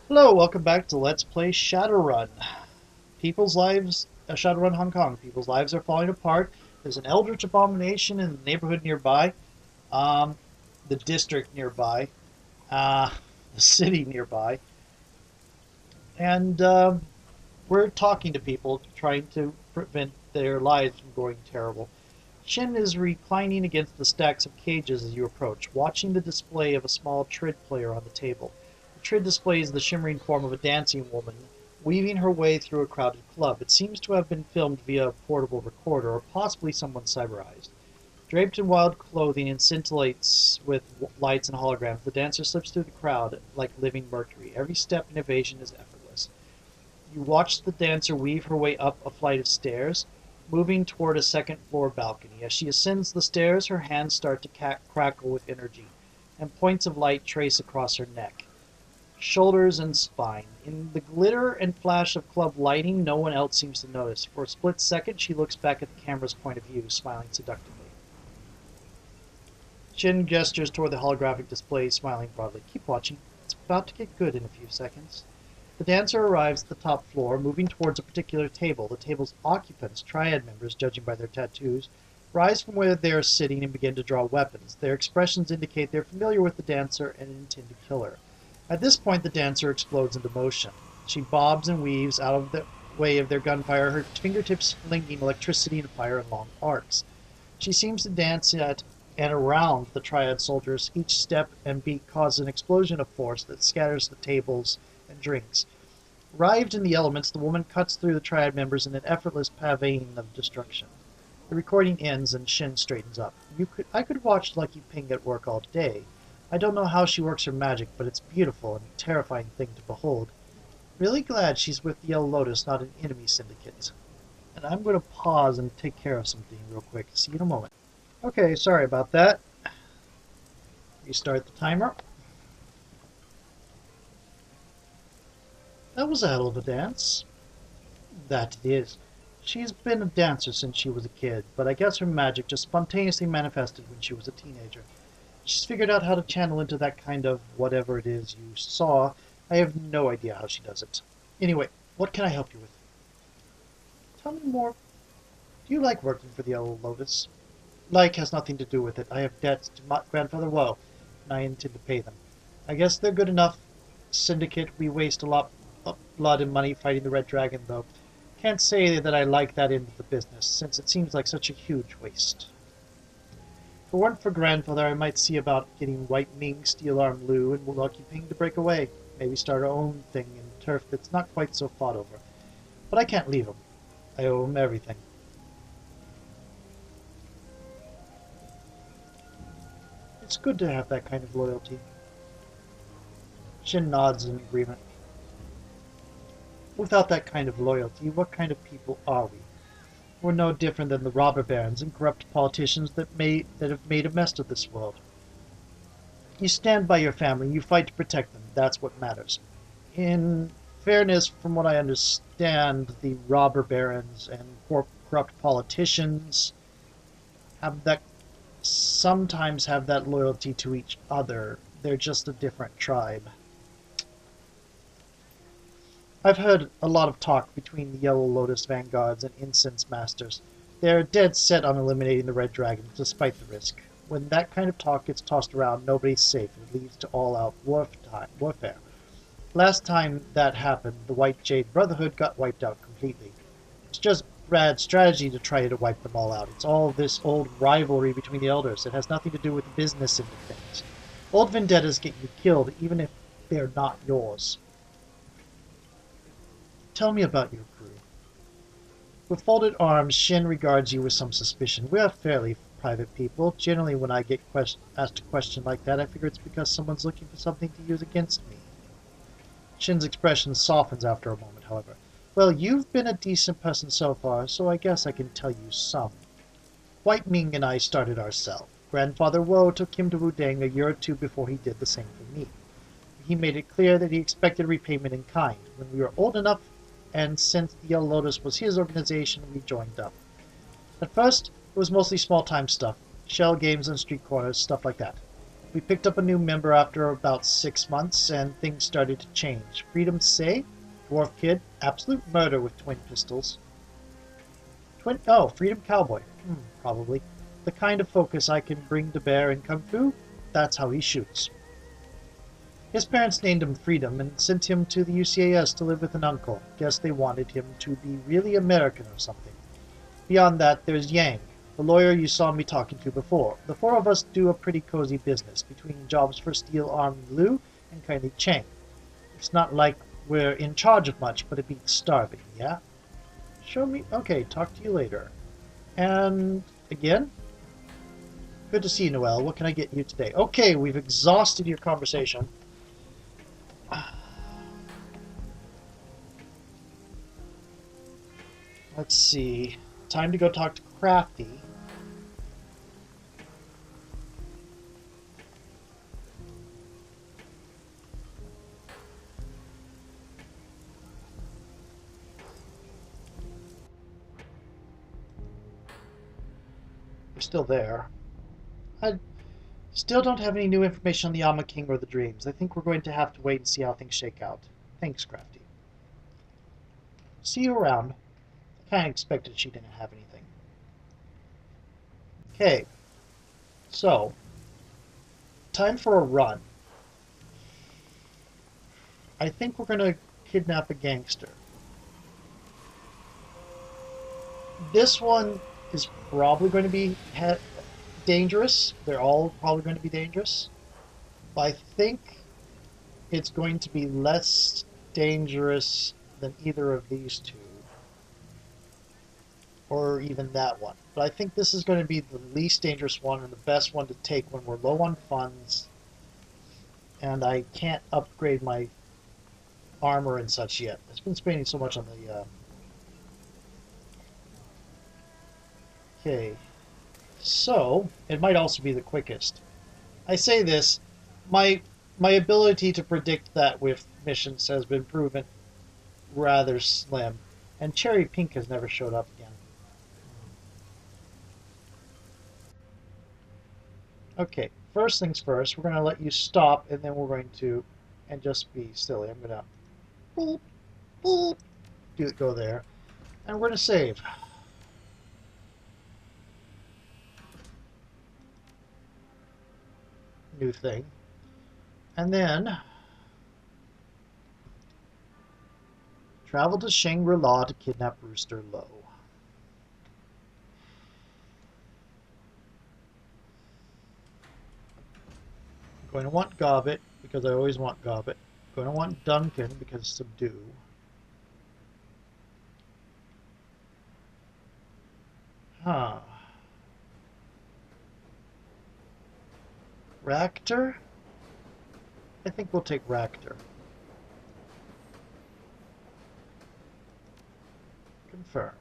Hello, welcome back to Let's Play Shadowrun. Shadowrun Hong Kong. People's lives are falling apart. There's an eldritch abomination in the neighborhood nearby, um, the district nearby, uh, the city nearby, and we're talking to people, trying to prevent their lives from going terrible. Shin is reclining against the stacks of cages as you approach, watching the display of a small triad player on the table. The triad displays the shimmering form of a dancing woman, weaving her way through a crowded club. It seems to have been filmed via a portable recorder, or possibly someone cyberized. Draped in wild clothing and scintillates with lights and holograms, the dancer slips through the crowd like living mercury. Every step and evasion is effortless. You watch the dancer weave her way up a flight of stairs, moving toward a second-floor balcony. As she ascends the stairs, her hands start to crackle with energy, and points of light trace across her neck, shoulders, and spine. In the glitter and flash of club lighting, no one else seems to notice. For a split second, she looks back at the camera's point of view, smiling seductively. Shin gestures toward the holographic display, smiling broadly. Keep watching. It's about to get good in a few seconds. The dancer arrives at the top floor, moving towards a particular table. The table's occupants, triad members judging by their tattoos, rise from where they are sitting and begin to draw weapons. Their expressions indicate they're familiar with the dancer and intend to kill her. At this point, the dancer explodes into motion. She bobs and weaves out of the way of their gunfire, her fingertips flinging electricity and fire in long arcs. She seems to dance at and around the triad soldiers. Each step and beat causes an explosion of force that scatters the tables and drinks. Arrived in the elements, the woman cuts through the triad members in an effortless pavane of destruction. The recording ends and Shin straightens up. I could watch Lucky Ping at work all day. I don't know how she works her magic, but it's beautiful and a terrifying thing to behold. Really glad she's with the Yellow Lotus, not an enemy syndicate. And I'm going to pause and take care of something real quick. See you in a moment. Okay, sorry about that. Restart the timer. That was a hell of a dance. That it is. She's been a dancer since she was a kid, but I guess her magic just spontaneously manifested when she was a teenager. She's figured out how to channel into that kind of whatever it is you saw. I have no idea how she does it. Anyway, what can I help you with? Tell me more. Do you like working for the Yellow Lotus? Like has nothing to do with it. I have debts to my grandfather Woe, and I intend to pay them. I guess they're good enough. Syndicate, we waste a lot of blood and money fighting the Red Dragon, though. Can't say that I like that end of the business, since it seems like such a huge waste. If it weren't for grandfather, I might see about getting White Ming, Steel Arm Lu, and Lucky Ping to break away. Maybe start our own thing in turf that's not quite so fought over. But I can't leave him. I owe him everything. It's good to have that kind of loyalty. Shin nods in agreement. Without that kind of loyalty, what kind of people are we? We're no different than the robber barons and corrupt politicians that have made a mess of this world. You stand by your family, you fight to protect them. That's what matters. In fairness, from what I understand, the robber barons and corrupt politicians have that sometimes have that loyalty to each other. They're just a different tribe. I've heard a lot of talk between the Yellow Lotus vanguards and incense masters. They're dead set on eliminating the Red Dragon, despite the risk. When that kind of talk gets tossed around, nobody's safe. It leads to all-out warfare. Last time that happened, the White Jade Brotherhood got wiped out completely. It's just bad strategy to try to wipe them all out. It's all this old rivalry between the elders. It has nothing to do with the business end of things. Old vendettas get you killed, even if they're not yours. Tell me about your crew. With folded arms, Shin regards you with some suspicion. We are fairly private people. Generally, when I get asked a question like that, I figure it's because someone's looking for something to use against me. Shin's expression softens after a moment, however. Well, you've been a decent person so far, so I guess I can tell you some. White Ming and I started ourselves. Grandfather Woe took him to Wudang a year or two before he did the same for me. He made it clear that he expected repayment in kind. When we were old enough, and since the Yellow Lotus was his organization, we joined up. At first, it was mostly small-time stuff. Shell games on street corners, stuff like that. We picked up a new member after about 6 months, and things started to change. Freedom say? Dwarf kid, absolute murder with twin pistols. Oh, Freedom Cowboy. Probably. The kind of focus I can bring to bear in Kung Fu, that's how he shoots. His parents named him Freedom and sent him to the UCAS to live with an uncle. Guess they wanted him to be really American or something. Beyond that, there's Yang, the lawyer you saw me talking to before. The four of us do a pretty cozy business, between jobs for steel-armed Liu and kindly Cheng. It's not like we're in charge of much, but it beats starving, yeah? Show me... Okay, talk to you later. And... again? Good to see you, Noelle. What can I get you today? Okay, we've exhausted your conversation. Let's see. Time to go talk to Crafty. We're still there. I still don't have any new information on the Alma King or the dreams. I think we're going to have to wait and see how things shake out. Thanks, Crafty. See you around. I kind of expected she didn't have anything. Okay. So, time for a run. I think we're going to kidnap a gangster. This one is probably going to be dangerous. They're all probably going to be dangerous. But I think it's going to be less dangerous than either of these two. Or even that one. But I think this is going to be the least dangerous one and the best one to take when we're low on funds and I can't upgrade my armor and such yet. I've been spending so much on the... Okay. So, it might also be the quickest. I say this, my ability to predict that with missions has been proven rather slim. And Cherry Pink has never showed up again. Okay, first things first, we're going to let you stop, and then we're going to, and just be silly, I'm going to boop, boop, go there. And we're going to save. New thing. And then travel to Shangri-La to kidnap Rooster Lowe. I'm going to want Gobbet because I always want Gobbet. I'm going to want Duncan because subdue. Huh. Ractor? I think we'll take Ractor. Confirm.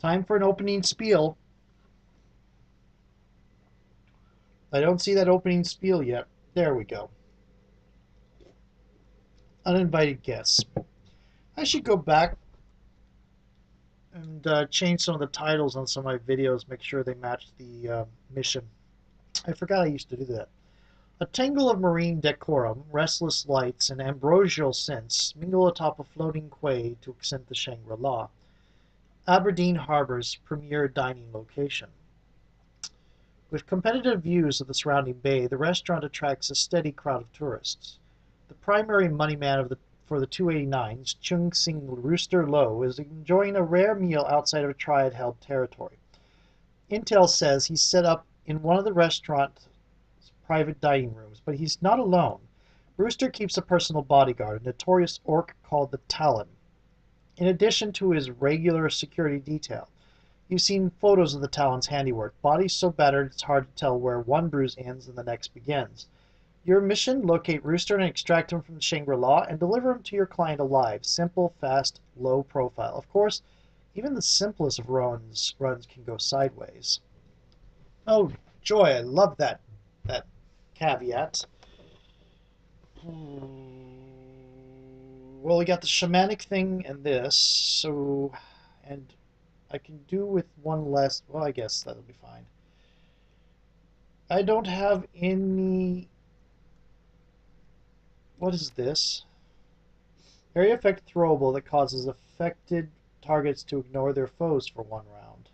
Time for an opening spiel. I don't see that opening spiel yet. There we go. Uninvited guests. I should go back and change some of the titles on some of my videos, make sure they match the mission. I forgot I used to do that. A tangle of marine decorum, restless lights, and ambrosial scents mingle atop a floating quay to accent the Shangri-La, Aberdeen Harbor's premier dining location. With competitive views of the surrounding bay, the restaurant attracts a steady crowd of tourists. The primary moneyman for the 289's, Chung Sing Rooster Lowe, is enjoying a rare meal outside of triad-held territory. Intel says he's set up in one of the restaurant's private dining rooms, but he's not alone. Rooster keeps a personal bodyguard, a notorious orc called the Talon, in addition to his regular security detail. You've seen photos of the Talon's handiwork, bodies so battered it's hard to tell where one bruise ends and the next begins. Your mission, locate Rooster and extract him from Shangri-La and deliver him to your client alive. Simple, fast, low profile. Of course, even the simplest of runs can go sideways. Oh, joy, I love that caveat. Well, we got the shamanic thing and this, so... And I can do with one less... Well, I guess that'll be fine. I don't have any... What is this? Area effect throwable that causes affected targets to ignore their foes for 1 round.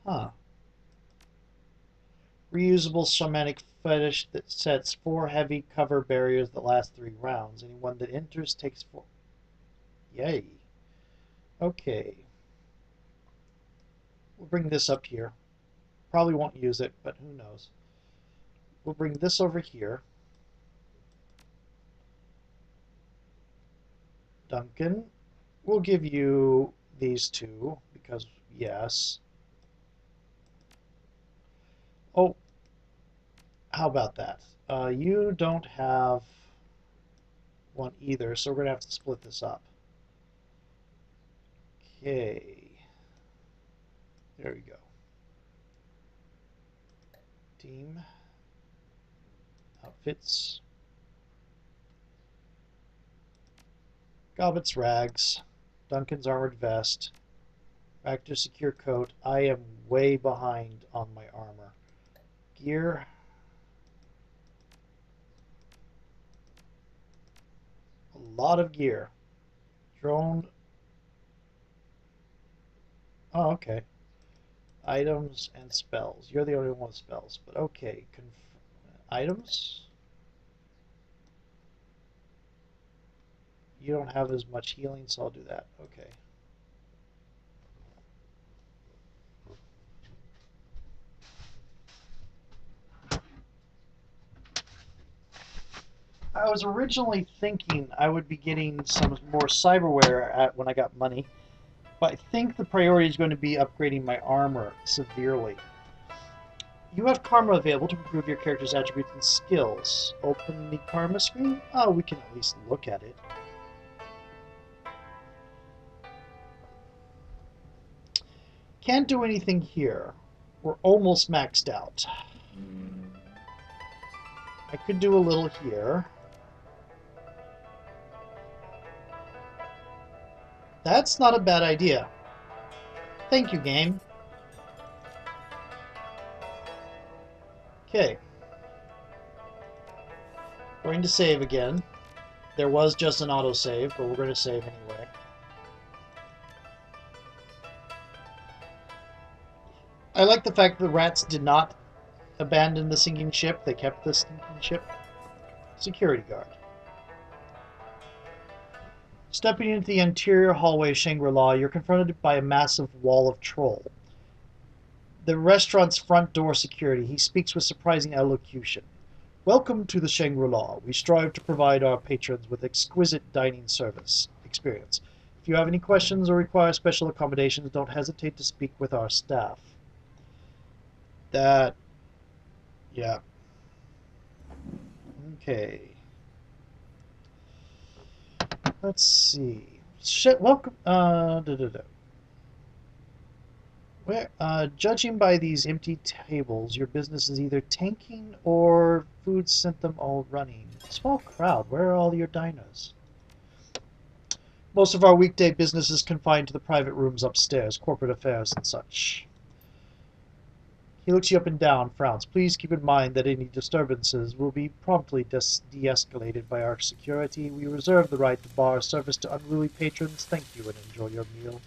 Huh. Reusable shamanic fetish that sets 4 heavy cover barriers that last 3 rounds. Anyone that enters takes 4. Yay. Okay. We'll bring this up here. Probably won't use it, but who knows. We'll bring this over here. Duncan, we'll give you these 2 because yes. Oh, how about that? You don't have one either, so we're going to have to split this up. Okay. There we go. Team. Outfits. Gobbet's rags. Duncan's armored vest. Factor secure coat. I am way behind on my armor. Gear. A lot of gear. Drone. Oh, okay. Items and spells. You're the only one with spells, but okay. Items. You don't have as much healing, so I'll do that. Okay. I was originally thinking I would be getting some more cyberware when I got money, but I think the priority is going to be upgrading my armor severely. You have karma available to improve your character's attributes and skills. Open the karma screen? Oh, we can at least look at it. Can't do anything here. We're almost maxed out. I could do a little here. That's not a bad idea. Thank you, game. Okay. Going to save again. There was just an autosave, but we're going to save anyway. I like the fact that the rats did not abandon the sinking ship. They kept the sinking ship. Security guard. Stepping into the interior hallway of Shangri-La, you're confronted by a massive wall of troll. The restaurant's front door security. He speaks with surprising elocution. Welcome to the Shangri-La. We strive to provide our patrons with exquisite dining service experience. If you have any questions or require special accommodations, don't hesitate to speak with our staff. Yeah. Okay. Let's see. Welcome. Judging by these empty tables, your business is either tanking or food sent them all running. Small crowd. Where are all your diners? Most of our weekday business is confined to the private rooms upstairs, corporate affairs and such. He looks you up and down, frowns. Please keep in mind that any disturbances will be promptly de-escalated by our security. We reserve the right to bar service to unruly patrons. Thank you and enjoy your meal.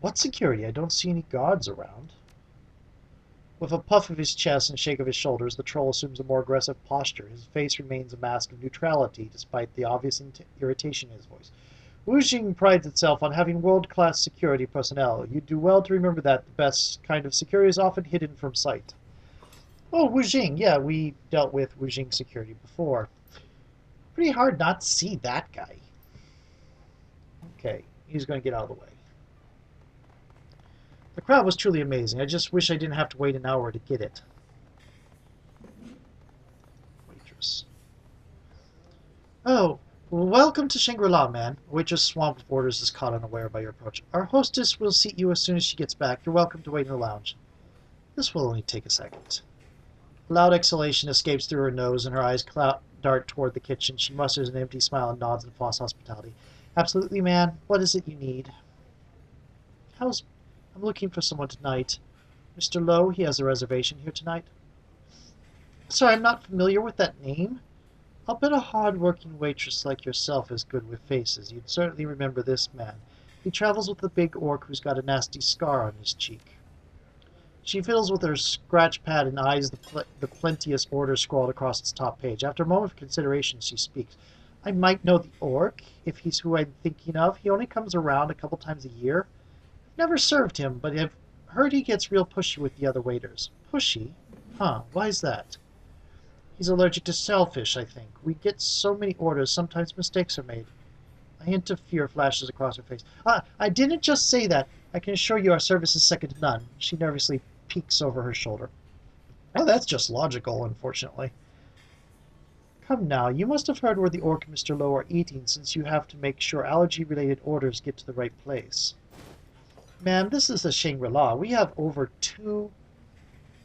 What security? I don't see any guards around. With a puff of his chest and shake of his shoulders, the troll assumes a more aggressive posture. His face remains a mask of neutrality, despite the obvious irritation in his voice. Wuxing prides itself on having world-class security personnel. You do well to remember that the best kind of security is often hidden from sight. Oh, Wuxing. Yeah, we dealt with Wuxing security before. Pretty hard not to see that guy. Okay, he's going to get out of the way. The crowd was truly amazing. I just wish I didn't have to wait an hour to get it. Waitress. Oh, welcome to Shangri-La, man. A waitress swamped with orders is caught unaware by your approach. Our hostess will seat you as soon as she gets back. You're welcome to wait in the lounge. This will only take a second. A loud exhalation escapes through her nose, and her eyes dart toward the kitchen. She musters an empty smile and nods in false hospitality. Absolutely, man. What is it you need? How's... I'm looking for someone tonight. Mr. Lowe, he has a reservation here tonight. Sorry, I'm not familiar with that name. I'll bet a hard-working waitress like yourself is good with faces. You'd certainly remember this man. He travels with the big orc who's got a nasty scar on his cheek. She fiddles with her scratch pad and eyes the plenteous order scrawled across its top page. After a moment of consideration, she speaks. I might know the orc, if he's who I'm thinking of. He only comes around a couple times a year. Never served him, but I've heard he gets real pushy with the other waiters. Pushy? Huh, why's that? He's allergic to shellfish, I think. We get so many orders, sometimes mistakes are made. A hint of fear flashes across her face. I didn't just say that. I can assure you our service is second to none. She nervously peeks over her shoulder. Oh, that's just logical, unfortunately. Come now, you must have heard where the orc and Mr. Lowe are eating, since you have to make sure allergy-related orders get to the right place. Ma'am, this is the Shangri-La. We have over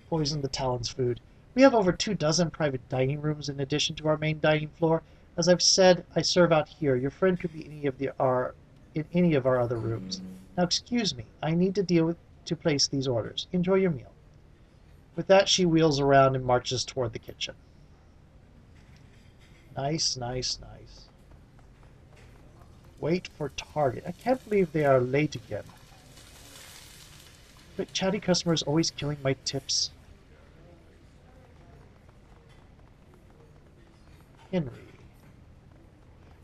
poison the Talon's food. We have over 24 private dining rooms in addition to our main dining floor. As I've said, I serve out here. Your friend could be in any of our other rooms. Now excuse me, I need to place these orders. Enjoy your meal. With that, she wheels around and marches toward the kitchen. Nice, nice, nice. Wait for target. I can't believe they are late again. But chatty customers always killing my tips. Henry.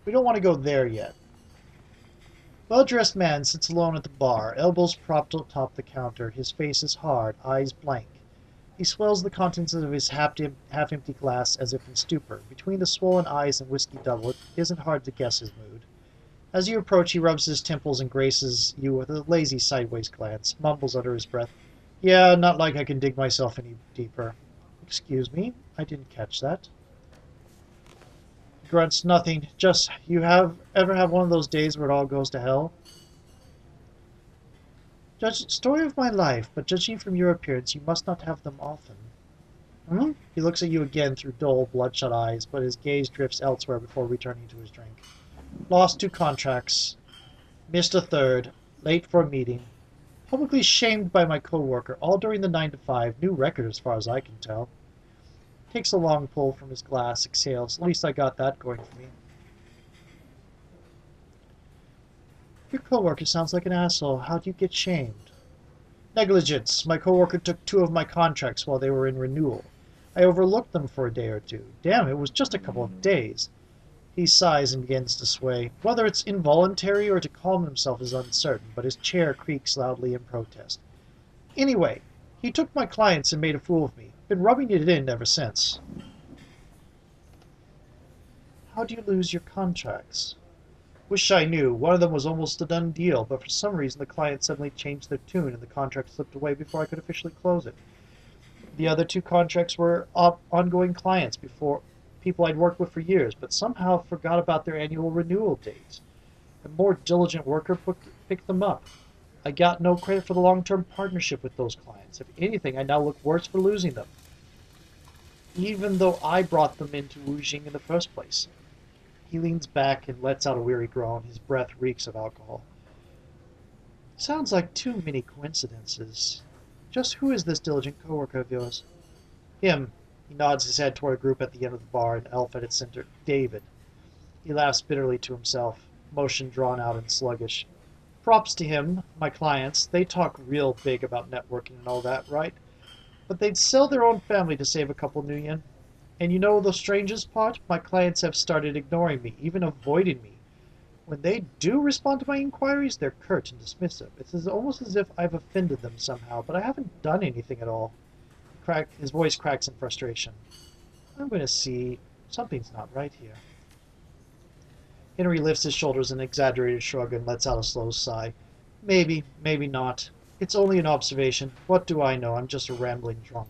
We don't want to go there yet. Well-dressed man sits alone at the bar, elbows propped atop the counter. His face is hard, eyes blank. He swells the contents of his half-empty glass as if in stupor. Between the swollen eyes and whiskey double, it isn't hard to guess his mood. As you approach, he rubs his temples and graces you with a lazy sideways glance, mumbles under his breath, Yeah, not like I can dig myself any deeper. Excuse me, I didn't catch that. Grunts, nothing. Just, ever have one of those days where it all goes to hell? Story of my life, but judging from your appearance, you must not have them often. Hmm? He looks at you again through dull, bloodshot eyes, but his gaze drifts elsewhere before returning to his drink. Lost 2 contracts. Missed a 3rd. Late for a meeting. Publicly shamed by my co-worker, all during the 9 to 5. New record as far as I can tell. Takes a long pull from his glass, exhales. At least I got that going for me. Your coworker sounds like an asshole. How'd you get shamed? Negligence. My coworker took 2 of my contracts while they were in renewal. I overlooked them for a day or 2. Damn, it was just a couple of days. He sighs and begins to sway. Whether it's involuntary or to calm himself is uncertain, but his chair creaks loudly in protest. Anyway, he took my clients and made a fool of me. Been rubbing it in ever since. How'd you lose your contracts? Wish I knew. One of them was almost a done deal, but for some reason the client suddenly changed their tune and the contract slipped away before I could officially close it. The other 2 contracts were ongoing clients, before people I'd worked with for years, but somehow forgot about their annual renewal dates. A more diligent worker picked them up. I got no credit for the long-term partnership with those clients. If anything, I now look worse for losing them, even though I brought them into Wuxing in the first place. He leans back and lets out a weary groan. His breath reeks of alcohol. Sounds like too many coincidences. Just who is this diligent coworker of yours? Him. He nods his head toward a group at the end of the bar, an elf at its center. David. He laughs bitterly to himself, motion drawn out and sluggish. Props to him, my clients. They talk real big about networking and all that, right? But they'd sell their own family to save a couple new yen. And you know the strangest part? My clients have started ignoring me, even avoiding me. When they do respond to my inquiries, they're curt and dismissive. It's almost as if I've offended them somehow, but I haven't done anything at all. His voice cracks in frustration. I'm going to see. Something's not right here. Henry lifts his shoulders in an exaggerated shrug and lets out a slow sigh. Maybe, maybe not. It's only an observation. What do I know? I'm just a rambling drunk.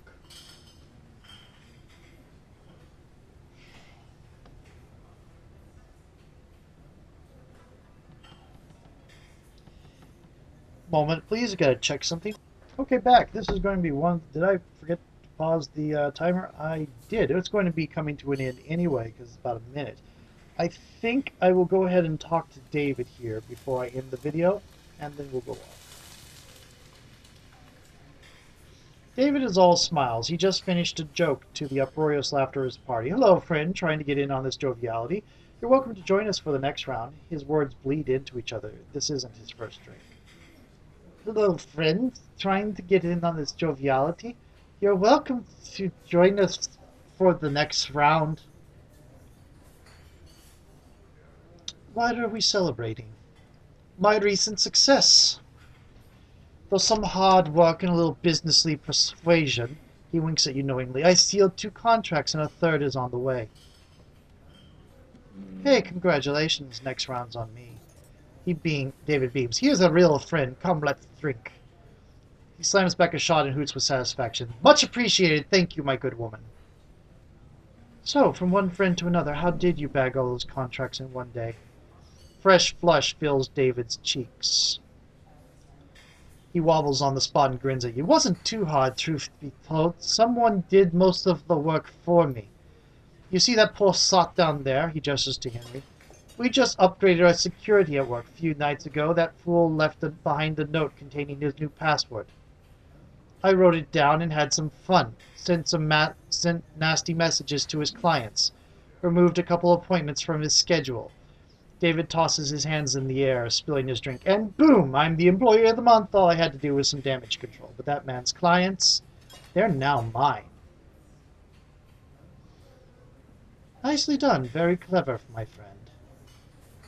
Moment, please. I gotta check something. Okay, back. This is going to be one. Did I forget to pause the timer? I did. It's going to be coming to an end anyway because it's about a minute. I think I will go ahead and talk to David here before I end the video, and then we'll go on. David is all smiles. He just finished a joke to the uproarious laughter of his party. Hello, friend, trying to get in on this joviality. You're welcome to join us for the next round. His words bleed into each other. This isn't his first drink. Hello, friend, trying to get in on this joviality. You're welcome to join us for the next round. What are we celebrating? My recent success. Though some hard work and a little businessly persuasion, he winks at you knowingly. I sealed 2 contracts and a third is on the way. Hey, congratulations. Next round's on me. David beams. He is a real friend. Come, let's drink. He slams back a shot and hoots with satisfaction. Much appreciated. Thank you, my good woman. So, from one friend to another, how did you bag all those contracts in one day? Fresh flush fills David's cheeks. He wobbles on the spot and grins at you. It wasn't too hard, truth be told. Someone did most of the work for me. You see that poor sot down there? He gestures to Henry. We just upgraded our security at work. A few nights ago, that fool left behind a note containing his new password. I wrote it down and had some fun. Sent nasty messages to his clients. Removed a couple appointments from his schedule. David tosses his hands in the air, spilling his drink. And boom! I'm the employee of the month. All I had to do was some damage control. But that man's clients, they're now mine. Nicely done. Very clever, my friend.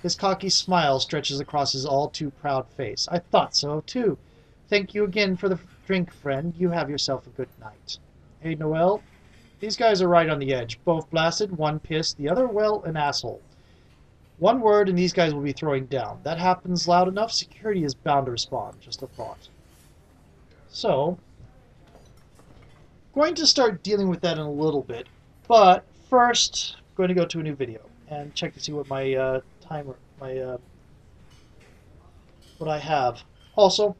His cocky smile stretches across his all-too-proud face. I thought so, too. Thank you again for the drink, friend. You have yourself a good night. Hey, Noel. These guys are right on the edge. Both blasted, one pissed, the other, well, an asshole. One word and these guys will be throwing down. That happens loud enough, security is bound to respond. Just a thought. So, going to start dealing with that in a little bit. But first, I'm going to go to a new video and check to see what my what I have. Also,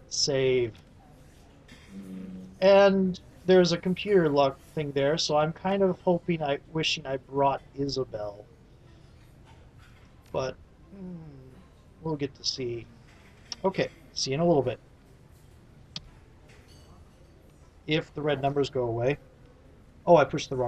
save. And there's a computer lock thing there, so I'm kind of wishing I brought Isabel. But we'll get to see. Okay, see you in a little bit. If the red numbers go away. Oh, I pushed the wrong